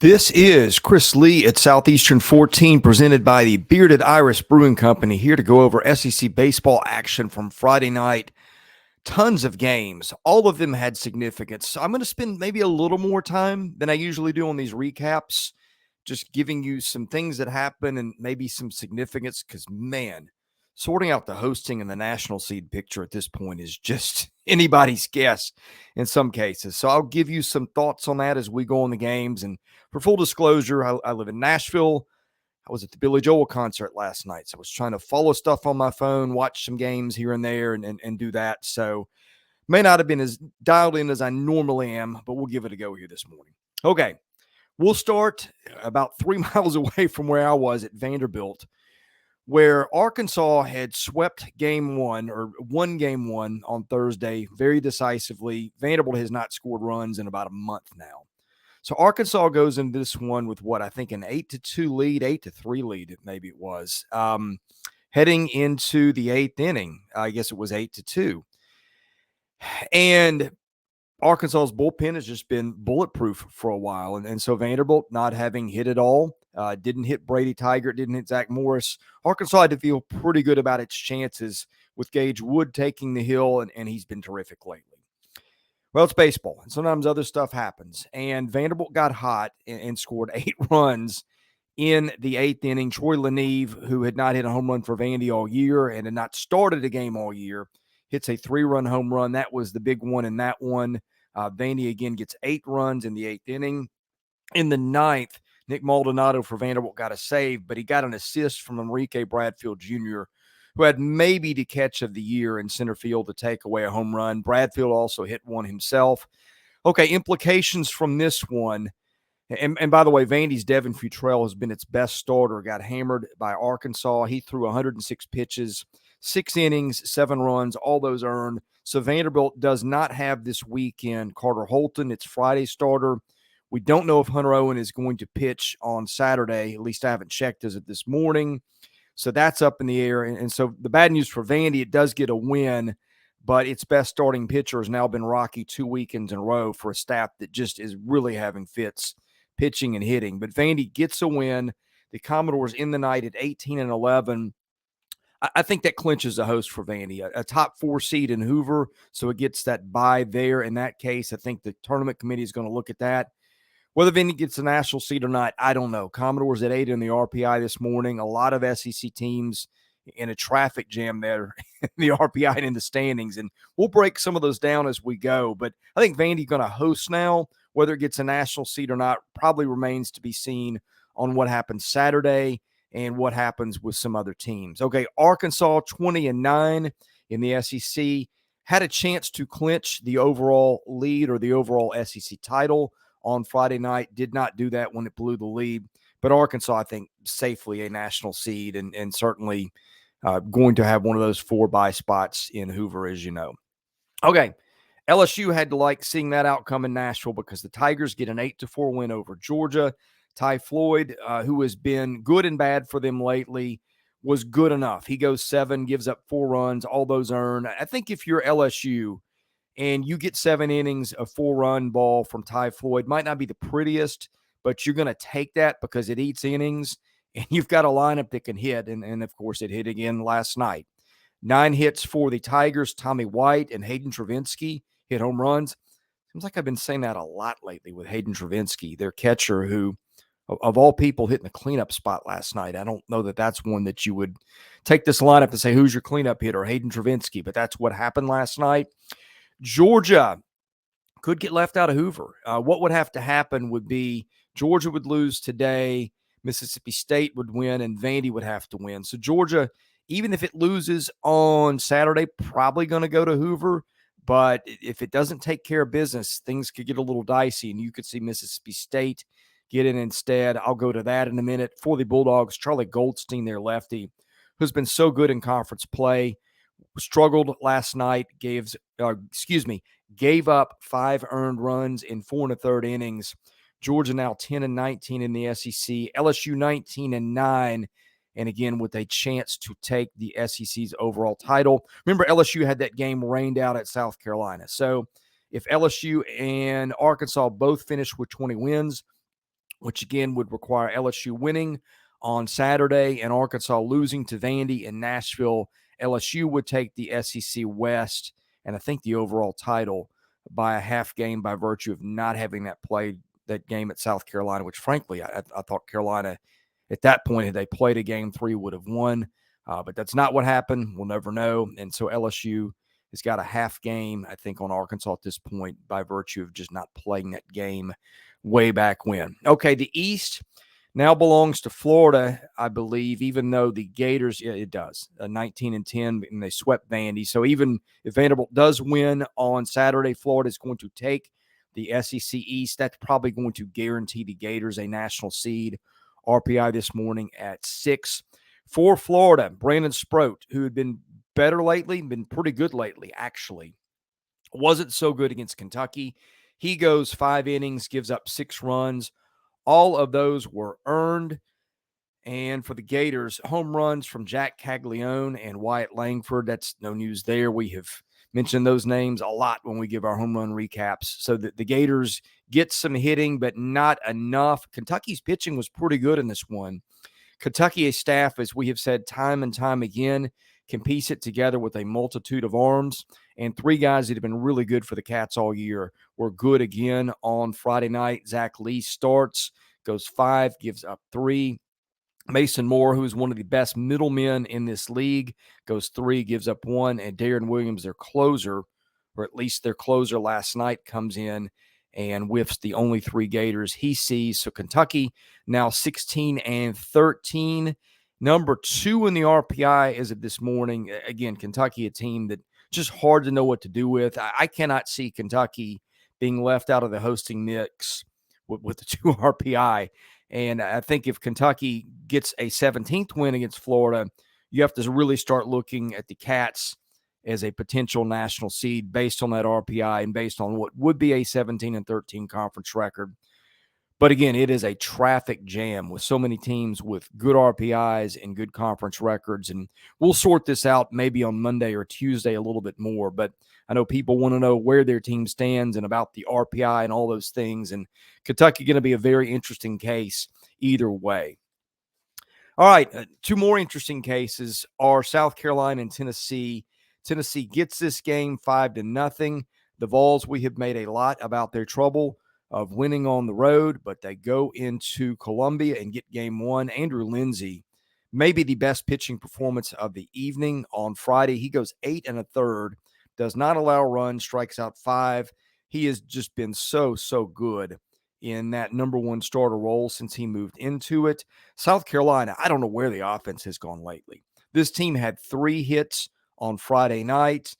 This is Chris Lee at Southeastern 14, presented by the Bearded Iris Brewing Company, here to go over SEC baseball action from Friday night. Tons of games. All of them had significance. So I'm going to spend maybe a little more time than I usually do on these recaps, just giving you some things that happen and maybe some significance, because, man, sorting out the hosting and the national seed picture at this point is just anybody's guess in some cases. So I'll give you some thoughts on that as we go on the games. And for full disclosure, I live in Nashville. I was at the Billy Joel concert last night, so I was trying to follow stuff on my phone, watch some games here and there, and do that. So may not have been as dialed in as I normally am, but we'll give it a go here this morning. Okay, we'll start about 3 miles away from where I was at Vanderbilt, where Arkansas had swept game one, or won game one on Thursday very decisively. Vanderbilt has not scored runs in about a month now. So Arkansas goes into this one with what I think an 8-2 lead, 8-3 lead, maybe it was, heading into the eighth inning. I guess it was 8-2. And Arkansas's bullpen has just been bulletproof for a while. And so Vanderbilt not having hit it all, didn't hit Brady Tigert, didn't hit Zach Morris. Arkansas had to feel pretty good about its chances with Gage Wood taking the hill, and he's been terrific lately. Well, it's baseball, and sometimes other stuff happens. And Vanderbilt got hot and scored 8 runs in the eighth inning. Troy LaNeve, who had not hit a home run for Vandy all year and had not started a game all year, hits a 3-run home run. That was the big one in that one. Vandy again gets 8 runs in the eighth inning. In the ninth, Nick Maldonado for Vanderbilt got a save, but he got an assist from Enrique Bradfield Jr., who had maybe the catch of the year in center field to take away a home run. Bradfield also hit one himself. Okay, implications from this one. And by the way, Vandy's Devin Futrell has been its best starter, got hammered by Arkansas. He threw 106 pitches, 6 innings, 7 runs, all those earned. So Vanderbilt does not have this weekend Carter Holton, its Friday starter. We don't know if Hunter Owen is going to pitch on Saturday. At least I haven't checked as of this morning. So that's up in the air. And so the bad news for Vandy, it does get a win, but its best starting pitcher has now been rocky 2 weekends in a row for a staff that just is really having fits pitching and hitting. But Vandy gets a win. The Commodores in the night at 18-11. I think that clinches the host for Vandy, a top 4 seed in Hoover. So it gets that bye there. In that case, I think the tournament committee is going to look at that. Whether Vandy gets a national seed or not, I don't know. Commodores at 8 in the RPI this morning. A lot of SEC teams in a traffic jam there in the RPI and in the standings. And we'll break some of those down as we go. But I think Vandy's going to host now. Whether it gets a national seed or not probably remains to be seen on what happens Saturday and what happens with some other teams. Okay, Arkansas 20-9 in the SEC. Had a chance to clinch the overall lead or the overall SEC title on Friday night. Did not do that when it blew the lead. But Arkansas, I think, safely a national seed and certainly going to have one of those 4 bye spots in Hoover, as you know. Okay, LSU had to like seeing that outcome in Nashville because the Tigers get an 8-4 win over Georgia. Ty Floyd, who has been good and bad for them lately, was good enough. He goes 7, gives up 4 runs, all those earned. I think if you're LSU and you get 7 innings of 4-run ball from Ty Floyd, might not be the prettiest, but you're going to take that because it eats innings, and you've got a lineup that can hit, and of course it hit again last night. 9 hits for the Tigers. Tommy White and Hayden Travinski hit home runs. Seems like I've been saying that a lot lately with Hayden Travinski, their catcher, who, of all people, hitting the cleanup spot last night. I don't know that that's one that you would take this lineup and say, who's your cleanup hitter? Hayden Travinski, but that's what happened last night. Georgia could get left out of Hoover. What would have to happen would be Georgia would lose today, Mississippi State would win, and Vandy would have to win. So Georgia, even if it loses on Saturday, probably going to go to Hoover. But if it doesn't take care of business, things could get a little dicey, and you could see Mississippi State get in instead. I'll go to that in a minute. For the Bulldogs, Charlie Goldstein, their lefty, who's been so good in conference play, struggled last night, gave up 5 earned runs in 4 1/3 innings. Georgia now 10-19 in the SEC. LSU 19-9. And again, with a chance to take the SEC's overall title. Remember, LSU had that game rained out at South Carolina. So if LSU and Arkansas both finish with 20 wins, which again would require LSU winning on Saturday and Arkansas losing to Vandy and Nashville. LSU would take the SEC West and I think the overall title by a half game by virtue of not having that game at South Carolina, which frankly I thought Carolina at that point, had they played a game 3, would have won. But that's not what happened. We'll never know. And so LSU has got a half game, I think, on Arkansas at this point by virtue of just not playing that game way back when. Okay, the East now belongs to Florida, I believe, even though the Gators, it does, 19-10, and they swept Vandy. So even if Vanderbilt does win on Saturday, Florida is going to take the SEC East. That's probably going to guarantee the Gators a national seed. RPI this morning at 6. For Florida, Brandon Sproat, who had been better lately, been pretty good lately, actually. Wasn't so good against Kentucky. He goes 5 innings, gives up 6 runs. All of those were earned. And for the Gators, home runs from Jack Caglione and Wyatt Langford. That's no news there. We have mentioned those names a lot when we give our home run recaps. So the Gators get some hitting, but not enough. Kentucky's pitching was pretty good in this one. Kentucky staff, as we have said time and time again, can piece it together with a multitude of arms. And 3 guys that have been really good for the Cats all year were good again on Friday night. Zack Lee starts, goes 5, gives up 3. Mason Moore, who is one of the best middlemen in this league, goes 3, gives up 1. And Darren Williams, their closer, or at least their closer last night, comes in and whiffs the only 3 Gators he sees. So Kentucky now 16-13. Number 2 in the RPI as of this morning. Again, Kentucky, a team that just hard to know what to do with. I cannot see Kentucky being left out of the hosting mix with the 2 RPI. And I think if Kentucky gets a 17th win against Florida, you have to really start looking at the Cats as a potential national seed based on that RPI and based on what would be a 17-13 conference record. But again, it is a traffic jam with so many teams with good RPIs and good conference records. And we'll sort this out maybe on Monday or Tuesday a little bit more. But I know people want to know where their team stands and about the RPI and all those things. And Kentucky going to be a very interesting case either way. All right, 2 more interesting cases are South Carolina and Tennessee. Tennessee gets this game 5-0. The Vols, we have made a lot about their trouble of winning on the road, but they go into Columbia and get game 1. Andrew Lindsey, maybe the best pitching performance of the evening on Friday. He goes 8 1/3, does not allow runs, strikes out 5. He has just been so good in that number 1 starter role since he moved into it. South Carolina, I don't know where the offense has gone lately. This team had 3 hits on Friday night.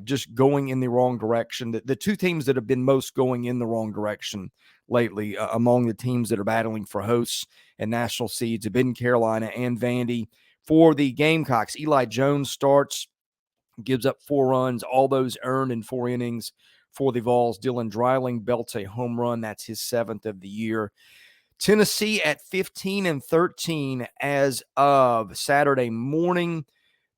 Just going in the wrong direction. The 2 teams that have been most going in the wrong direction lately among the teams that are battling for hosts and national seeds have been Carolina and Vandy. For the Gamecocks, Eli Jones starts, gives up 4 runs, all those earned in 4 innings. For the Vols, Dylan Dreiling belts a home run. That's his 7th of the year. Tennessee at 15-13 as of Saturday morning.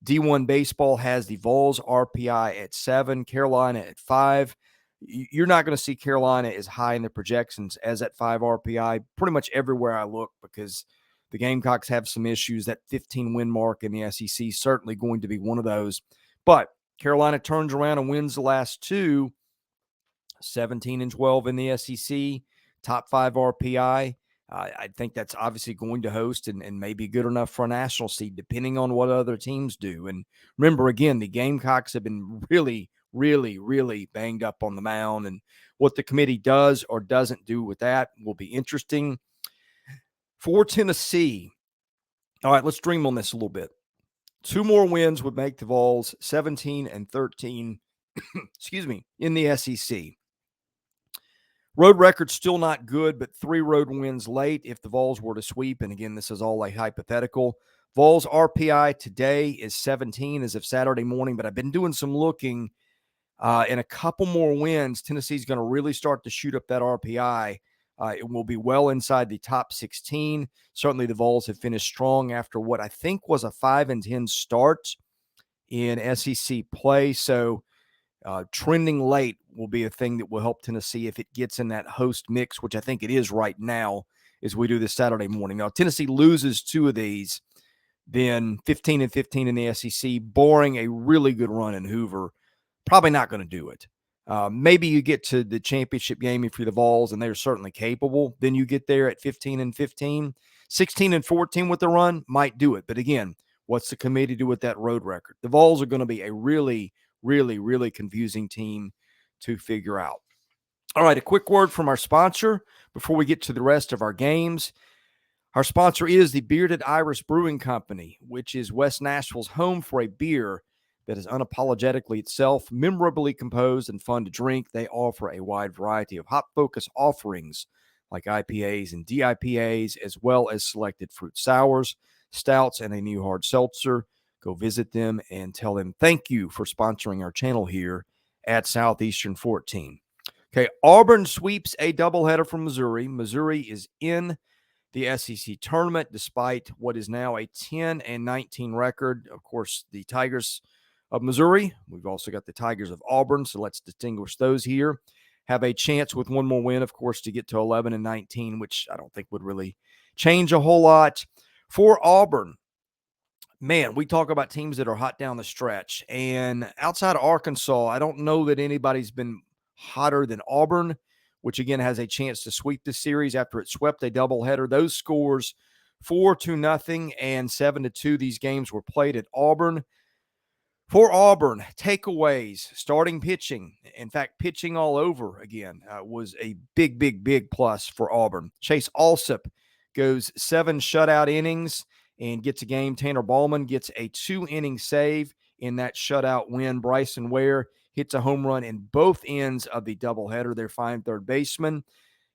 D1 baseball has the Vols RPI at 7, Carolina at 5. You're not going to see Carolina as high in the projections as at 5 RPI pretty much everywhere I look because the Gamecocks have some issues. That 15-win mark in the SEC is certainly going to be one of those. But Carolina turns around and wins the last 2, 17-12 in the SEC, top 5 RPI. I think that's obviously going to host and maybe good enough for a national seed, depending on what other teams do. And remember, again, the Gamecocks have been really banged up on the mound. And what the committee does or doesn't do with that will be interesting. For Tennessee, all right, let's dream on this a little bit. 2 more wins would make the Vols 17-13, excuse me, in the SEC. Road record's still not good, but 3 road wins late if the Vols were to sweep. And again, this is all a hypothetical. Vols RPI today is 17 as of Saturday morning, but I've been doing some looking. In a couple more wins, Tennessee's going to really start to shoot up that RPI. It will be well inside the top 16. Certainly the Vols have finished strong after what I think was a 5-10 start in SEC play. So trending late will be a thing that will help Tennessee if it gets in that host mix, which I think it is right now as we do this Saturday morning. Now, Tennessee loses 2 of these, then 15-15 in the SEC, barring a really good run in Hoover. Probably not going to do it. Maybe you get to the championship game if you're the Vols, and they're certainly capable. Then you get there at 15-15. 16-14 with the run might do it. But again, what's the committee do with that road record? The Vols are going to be a really, really, really confusing team to figure out. All right, a quick word from our sponsor before we get to the rest of our games. Our sponsor is the Bearded Iris Brewing Company, which is West Nashville's home for a beer that is unapologetically itself, memorably composed, and fun to drink. They offer a wide variety of hop-focused offerings like IPAs and DIPAs, as well as selected fruit sours, stouts, and a new hard seltzer. Go visit them and tell them thank you for sponsoring our channel here at Southeastern 14. Okay, Auburn sweeps a doubleheader from Missouri. Missouri is in the SEC tournament despite what is now a 10-19 record. Of course, the Tigers of Missouri, we've also got the Tigers of Auburn, so let's distinguish those here, have a chance with one more win, of course, to get to 11-19, which I don't think would really change a whole lot. For Auburn, man, we talk about teams that are hot down the stretch, and outside of Arkansas, I don't know that anybody's been hotter than Auburn, which again has a chance to sweep the series after it swept a doubleheader. Those scores 4-0 and 7-2. These games were played at Auburn. For Auburn, takeaways, starting pitching, in fact, pitching all over again, was a big, big, big plus for Auburn. Chase Allsup goes 7 shutout innings and gets a game. Tanner Bauman gets a 2-inning save in that shutout win. Bryson Ware hits a home run in both ends of the doubleheader. Their fine third baseman.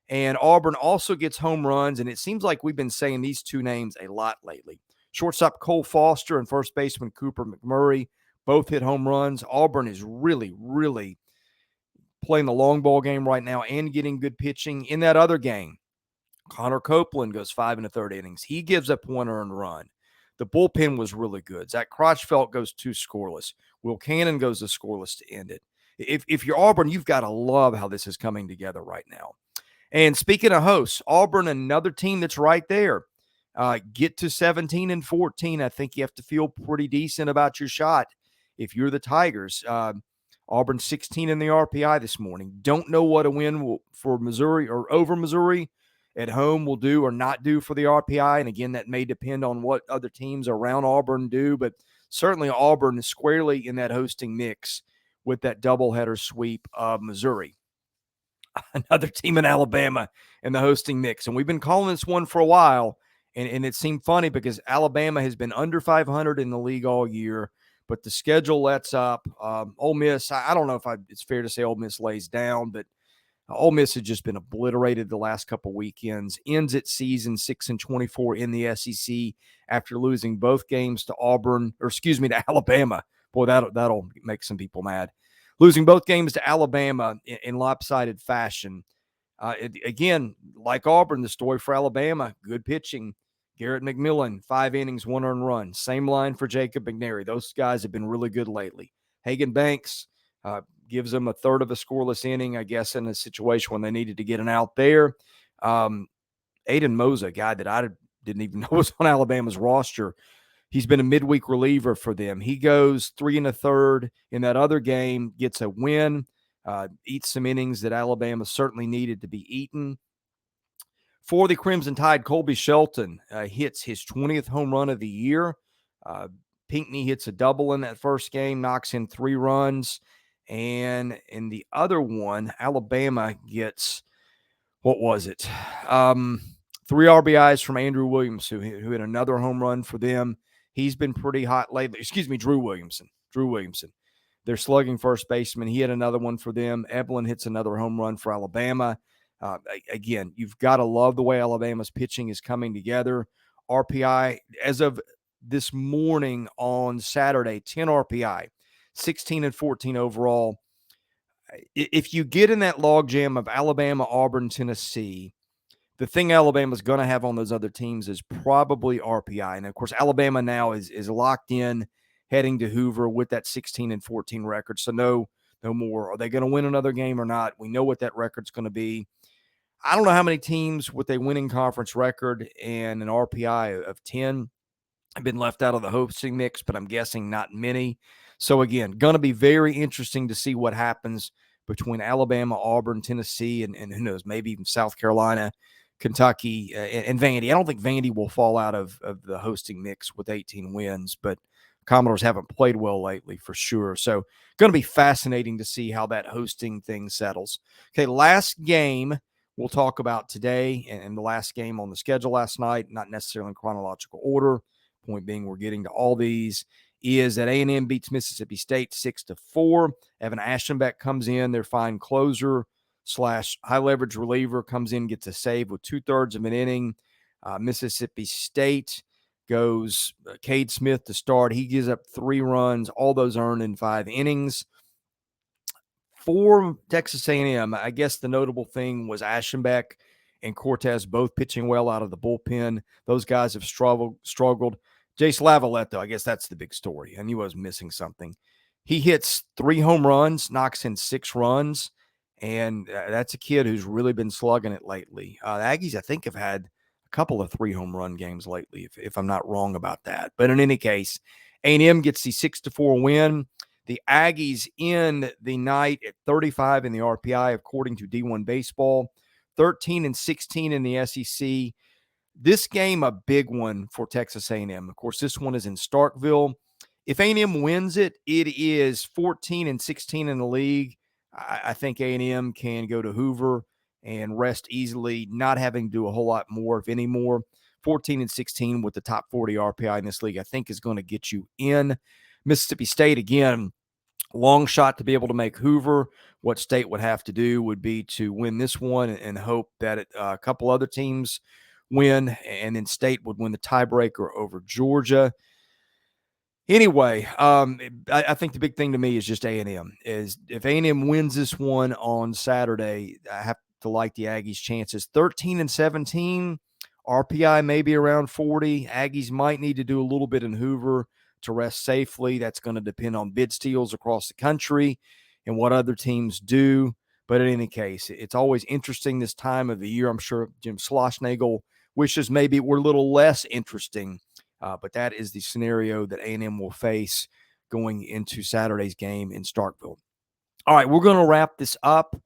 And Auburn also gets home runs, and it seems like we've been saying these two names a lot lately. Shortstop Cole Foster and first baseman Cooper McMurray both hit home runs. Auburn is really, really playing the long ball game right now and getting good pitching. In that other game, Konner Copeland goes 5 1/3 innings. He gives up 1 earned run. The bullpen was really good. Zach Crotchfeld goes 2 scoreless. Will Cannon goes to scoreless to end it. If you're Auburn, you've got to love how this is coming together right now. And speaking of hosts, Auburn, another team that's right there. Get to 17-14. I think you have to feel pretty decent about your shot if you're the Tigers. Auburn 16 in the RPI this morning. Don't know what a win for Missouri or over Missouri at home will do or not do for the RPI. And again, that may depend on what other teams around Auburn do, but certainly Auburn is squarely in that hosting mix with that doubleheader sweep of Missouri. Another team in Alabama in the hosting mix. And we've been calling this one for a while, and it seemed funny because Alabama has been under 500 in the league all year, but the schedule lets up. Ole Miss, I don't know if it's fair to say Ole Miss lays down, but Ole Miss has just been obliterated the last couple weekends. Ends its season 6-24 in the SEC after losing both games to to Alabama. Boy, that'll make some people mad. Losing both games to Alabama in lopsided fashion. Again, like Auburn, the story for Alabama, good pitching. Garrett McMillan, 5 innings, 1 earned run. Same line for Jacob McNary. Those guys have been really good lately. Hagan Banks gives them a third of a scoreless inning, I guess, in a situation when they needed to get an out there. Aiden Moza, a guy that I didn't even know was on Alabama's roster, he's been a midweek reliever for them. He goes 3 1/3 in that other game, gets a win, eats some innings that Alabama certainly needed to be eaten. For the Crimson Tide, Colby Shelton hits his 20th home run of the year. Pinckney hits a double in that first game, knocks in 3 runs. And in the other one, Alabama gets, what was it? 3 RBIs from Andrew Williams, who hit another home run for them. He's been pretty hot lately. Drew Williamson. Their slugging first baseman. He had another one for them. Evelyn hits another home run for Alabama. Again, you've got to love the way Alabama's pitching is coming together. RPI, as of this morning on Saturday, 10 RPI, 16-14 overall. If you get in that logjam of Alabama, Auburn, Tennessee, the thing Alabama's going to have on those other teams is probably RPI. And, of course, Alabama now is locked in heading to Hoover with that 16-14 record. So no more. Are they going to win another game or not? We know what that record's going to be. I don't know how many teams with a winning conference record and an RPI of 10 have been left out of the hosting mix, but I'm guessing not many. So again, going to be very interesting to see what happens between Alabama, Auburn, Tennessee, and who knows, maybe even South Carolina, Kentucky, and Vandy. I don't think Vandy will fall out of the hosting mix with 18 wins, but Commodores haven't played well lately for sure. So going to be fascinating to see how that hosting thing settles. Okay, last game we'll talk about today, and the last game on the schedule last night, not necessarily in chronological order. Point being, we're getting to all these, is that A&M beats Mississippi State 6-4. Evan Ashenbeck comes in, their fine closer / high leverage reliever, comes in, gets a save with 2/3 of an inning. Mississippi State goes Cade Smith to start. He gives up 3 runs, all those earned in 5 innings. For Texas A&M, I guess the notable thing was Ashenbeck and Cortez both pitching well out of the bullpen. Those guys have struggled. Jace LaViolette, though, I guess that's the big story. I knew I was missing something. He hits 3 home runs, knocks in 6 runs, and that's a kid who's really been slugging it lately. The Aggies, I think, have had a couple of 3 home run games lately, if I'm not wrong about that. But in any case, A&M gets the 6-4 win. The Aggies end the night at 35 in the RPI, according to D1 Baseball, 13-16 in the SEC. This game, a big one for Texas A&M. Of course, this one is in Starkville. If A&M wins it, it is 14-16 in the league. I think A&M can go to Hoover and rest easily, not having to do a whole lot more, if any more. 14-16 with the top 40 RPI in this league, I think, is going to get you in. Mississippi State, again, long shot to be able to make Hoover. What State would have to do would be to win this one and hope that a couple other teams win, and then State would win the tiebreaker over Georgia. Anyway, I think the big thing to me is just A&M. Is if A&M wins this one on Saturday, I have to like the Aggies' chances. 13-17, RPI maybe around 40. Aggies might need to do a little bit in Hoover to rest safely. That's going to depend on bid steals across the country and what other teams do. But in any case, it's always interesting this time of the year. I'm sure Jim Schlossnagle wishes maybe it were a little less interesting, but that is the scenario that A&M will face going into Saturday's game in Starkville. All right, we're going to wrap this up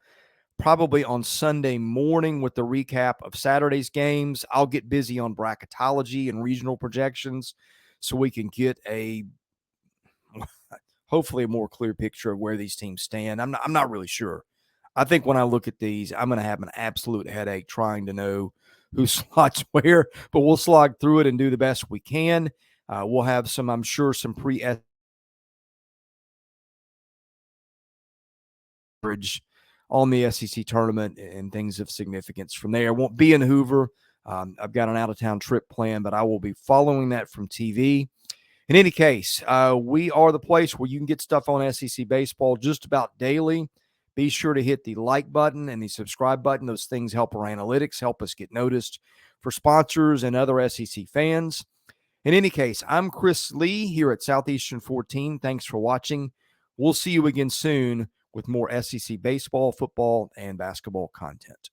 probably on Sunday morning with the recap of Saturday's games. I'll get busy on bracketology and regional projections so we can get hopefully a more clear picture of where these teams stand. I'm not really sure. I think when I look at these, I'm going to have an absolute headache trying to know who slots where, but we'll slog through it and do the best we can. We'll have I'm sure, some pre-coverage on the SEC tournament and things of significance from there. I won't be in Hoover. I've got an out-of-town trip planned, but I will be following that from TV. In any case, we are the place where you can get stuff on SEC baseball just about daily. Be sure to hit the like button and the subscribe button. Those things help our analytics, help us get noticed for sponsors and other SEC fans. In any case, I'm Chris Lee here at Southeastern 14. Thanks for watching. We'll see you again soon with more SEC baseball, football, and basketball content.